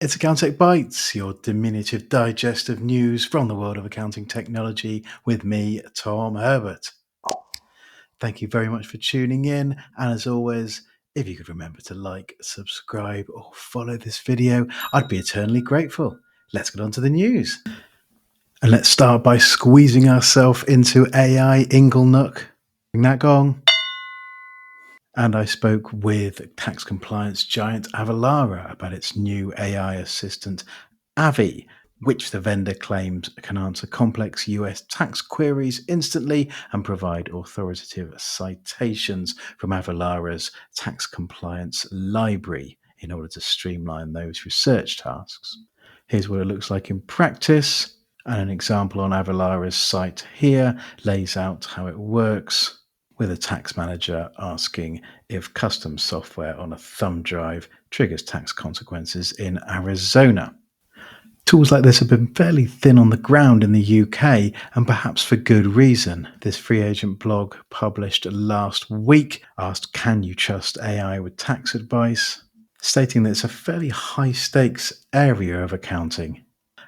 It's Accounting Bites, your diminutive digest of news from the world of accounting technology with me, Tom Herbert. Thank you very much for tuning in. And as always, if you could remember to like, subscribe, or follow this video, I'd be eternally grateful. Let's get on to the news. And let's start by squeezing ourselves into AI Inglenook. Ring that gong. And I spoke with tax compliance giant Avalara about its new AI assistant, Avi, which the vendor claims can answer complex US tax queries instantly and provide authoritative citations from Avalara's tax compliance library in order to streamline those research tasks. Here's what it looks like in practice, and an example on Avalara's site here lays out how it works, with a tax manager asking if custom software on a thumb drive triggers tax consequences in Arizona. Tools like this have been fairly thin on the ground in the UK, and perhaps for good reason. This free agent blog published last week asked, can you trust AI with tax advice? Stating that it's a fairly high stakes area of accounting,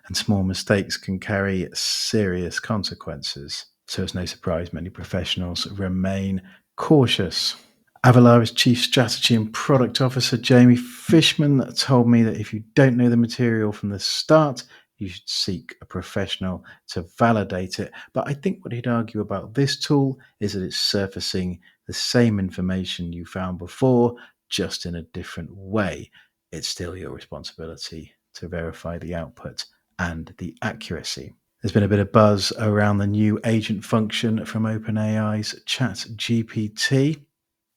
and small mistakes can carry serious consequences. So it's no surprise many professionals remain cautious. Avalara's Chief Strategy and Product Officer, Jamie Fishman, told me that if you don't know the material from the start, you should seek a professional to validate it. But I think what he'd argue about this tool is that it's surfacing the same information you found before, just in a different way. It's still your responsibility to verify the output and the accuracy. There's been a bit of buzz around the new agent function from OpenAI's ChatGPT.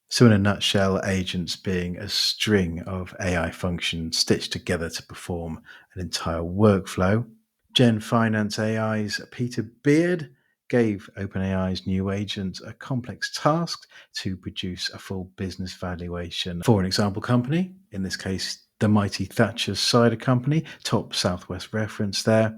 So in a nutshell, agents being a string of AI functions stitched together to perform an entire workflow. Gen Finance AI's Peter Beard gave OpenAI's new agent a complex task to produce a full business valuation for an example company, in this case, the mighty Thatcher's Cider Company, top Southwest reference there,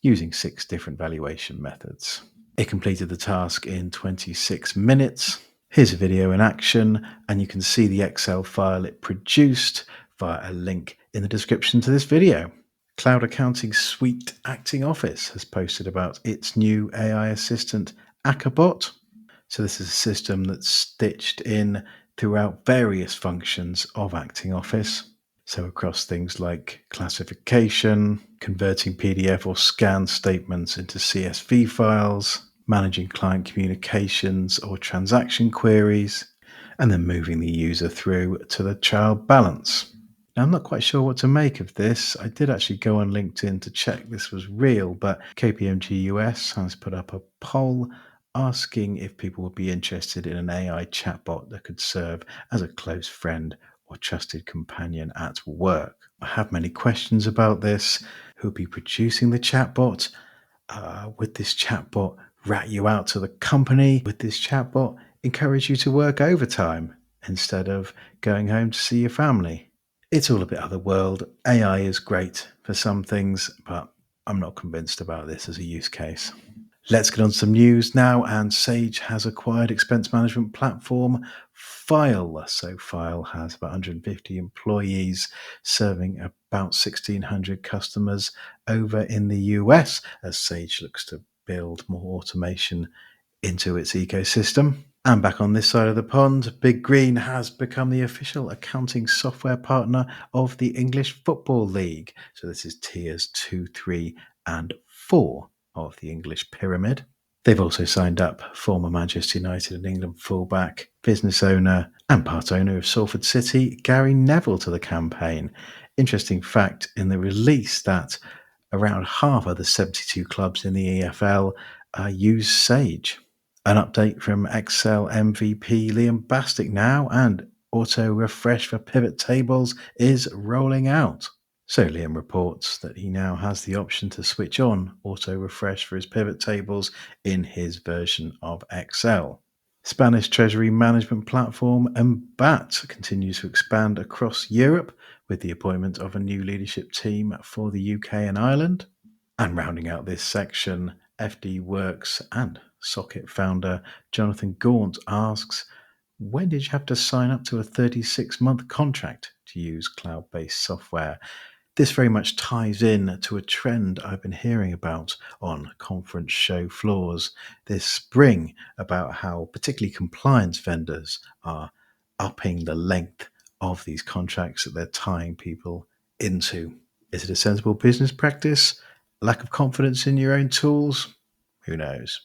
using 6 different valuation methods. It completed the task in 26 minutes. Here's a video in action, and you can see the Excel file it produced via a link in the description to this video. Cloud Accounting Suite Acting Office has posted about its new AI assistant, Acabot. So this is a system that's stitched in throughout various functions of Acting Office. So across things like classification, converting PDF or scanned statements into CSV files, managing client communications or transaction queries, and then moving the user through to the trial balance. Now, I'm not quite sure what to make of this. I did actually go on LinkedIn to check this was real, but KPMG US has put up a poll asking if people would be interested in an AI chatbot that could serve as a close friend or trusted companion at work. I have many questions about this. Who will be producing the chatbot? Would this chatbot rat you out to the company? Would this chatbot encourage you to work overtime instead of going home to see your family? It's all a bit otherworld. AI is great for some things, but I'm not convinced about this as a use case. Let's get on to some news now, and Sage has acquired expense management platform File. So File has about 150 employees serving about 1,600 customers over in the US as Sage looks to build more automation into its ecosystem. And back on this side of the pond, Big Green has become the official accounting software partner of the English Football League. So this is tiers 2, 3, and 4 of the English pyramid. They've also signed up former Manchester United and England fullback, business owner, and part owner of Salford City, Gary Neville, to the campaign. Interesting fact in the release that around half of the 72 clubs in the EFL use Sage. An update from Excel MVP Liam Bastick now, and auto refresh for pivot tables is rolling out. So Liam reports that he now has the option to switch on auto refresh for his pivot tables in his version of Excel. Spanish treasury management platform Embat continues to expand across Europe with the appointment of a new leadership team for the UK and Ireland. And rounding out this section, FD Works and Socket founder Jonathan Gaunt asks, when did you have to sign up to a 36-month contract to use cloud-based software. This very much ties in to a trend I've been hearing about on conference show floors this spring about how particularly compliance vendors are upping the length of these contracts that they're tying people into. Is it a sensible business practice? Lack of confidence in your own tools? Who knows?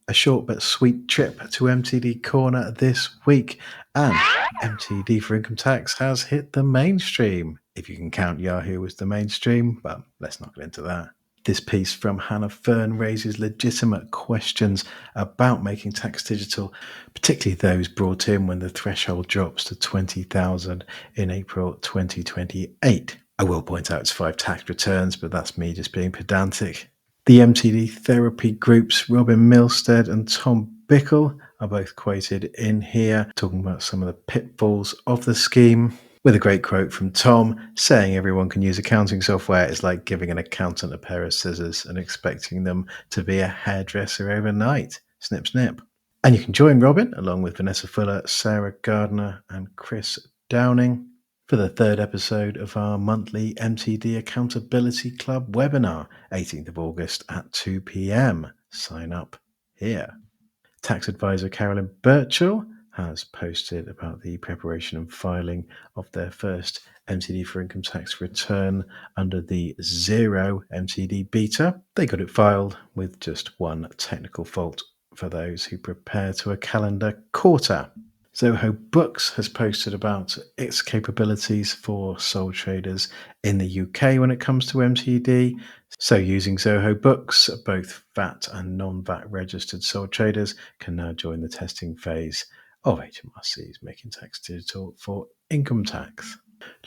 A short but sweet trip to MTD Corner this week, and MTD for income tax has hit the mainstream. If you can count Yahoo as the mainstream, but let's not get into that. This piece from Hannah Fern raises legitimate questions about making tax digital, particularly those brought in when the threshold drops to 20,000 in April 2028. I will point out it's 5 tax returns, but that's me just being pedantic. The MTD therapy groups Robin Milstead and Tom Bickle are both quoted in here, talking about some of the pitfalls of the scheme, with a great quote from Tom saying everyone can use accounting software is like giving an accountant a pair of scissors and expecting them to be a hairdresser overnight. Snip, snip. And you can join Robin, along with Vanessa Fuller, Sarah Gardner, and Chris Downing, for the third episode of our monthly MTD Accountability Club webinar, 18th of August at 2 p.m. Sign up here. Tax advisor Carolyn Birchall has posted about the preparation and filing of their first MTD for income tax return under the Zero MTD beta. They got it filed with just one technical fault for those who prepare to a calendar quarter. Zoho Books has posted about its capabilities for sole traders in the UK when it comes to MTD. So using Zoho Books, both VAT and non-VAT registered sole traders can now join the testing phase of HMRC's Making Tax Digital for income tax.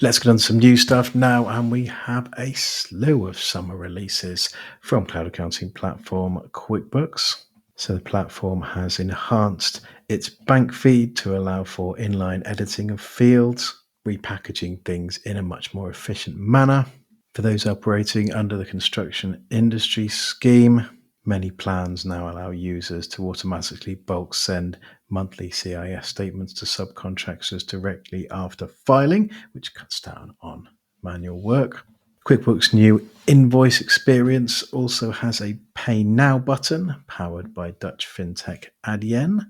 Let's get on to some new stuff now, and we have a slew of summer releases from cloud accounting platform QuickBooks. So the platform has enhanced its bank feed to allow for inline editing of fields, repackaging things in a much more efficient manner. For those operating under the construction industry scheme, many plans now allow users to automatically bulk send monthly CIS statements to subcontractors directly after filing, which cuts down on manual work. QuickBooks' new invoice experience also has a Pay Now button powered by Dutch fintech Adyen.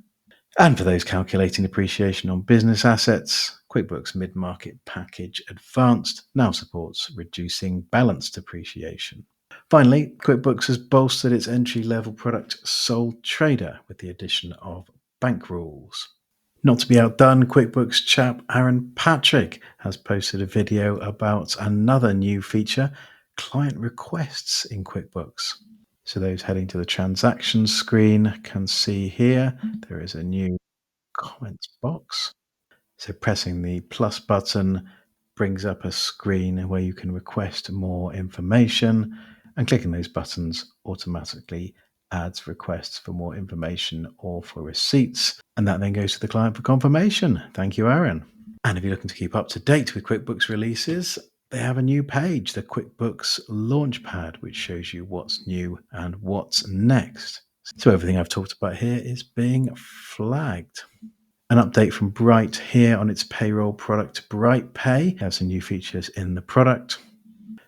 And for those calculating depreciation on business assets, QuickBooks Mid-Market Package Advanced now supports reducing balance depreciation. Finally, QuickBooks has bolstered its entry-level product Sole Trader with the addition of bank rules. Not to be outdone, QuickBooks chap Aaron Patrick has posted a video about another new feature, client requests in QuickBooks. So those heading to the transactions screen can see here there is a new comments box. So pressing the plus button brings up a screen where you can request more information, and clicking those buttons automatically adds requests for more information or for receipts, and that then goes to the client for confirmation. Thank you, Aaron. And if you're looking to keep up to date with QuickBooks releases, they have a new page, the QuickBooks Launchpad, which shows you what's new and what's next. So everything I've talked about here is being flagged. An update from Bright here on its payroll product, BrightPay. Has some new features in the product.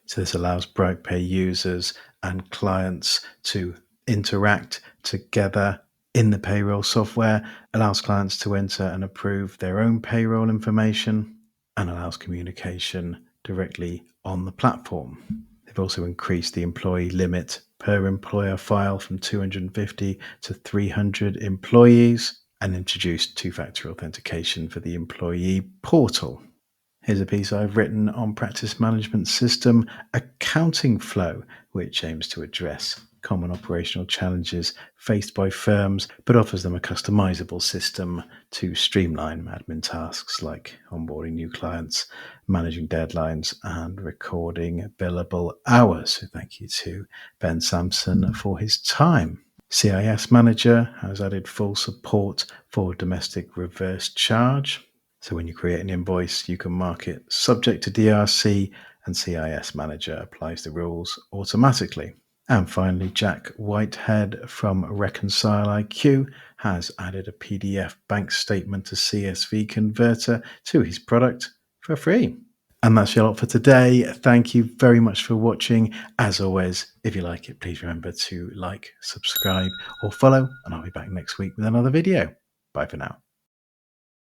So this allows BrightPay users and clients to interact together in the payroll software, allows clients to enter and approve their own payroll information, and allows communication directly on the platform. They've also increased the employee limit per employer file from 250 to 300 employees and introduced two-factor authentication for the employee portal. Here's a piece I've written on practice management system accounting flow, which aims to address common operational challenges faced by firms, but offers them a customizable system to streamline admin tasks like onboarding new clients, managing deadlines, and recording billable hours. So thank you to Ben Sampson for his time. CIS Manager has added full support for domestic reverse charge. So when you create an invoice, you can mark it subject to DRC, and CIS Manager applies the rules automatically. And finally, Jack Whitehead from Reconcile IQ has added a PDF bank statement to CSV converter to his product for free. And that's your lot for today. Thank you very much for watching. As always, if you like it, please remember to like, subscribe, or follow, and I'll be back next week with another video. Bye for now.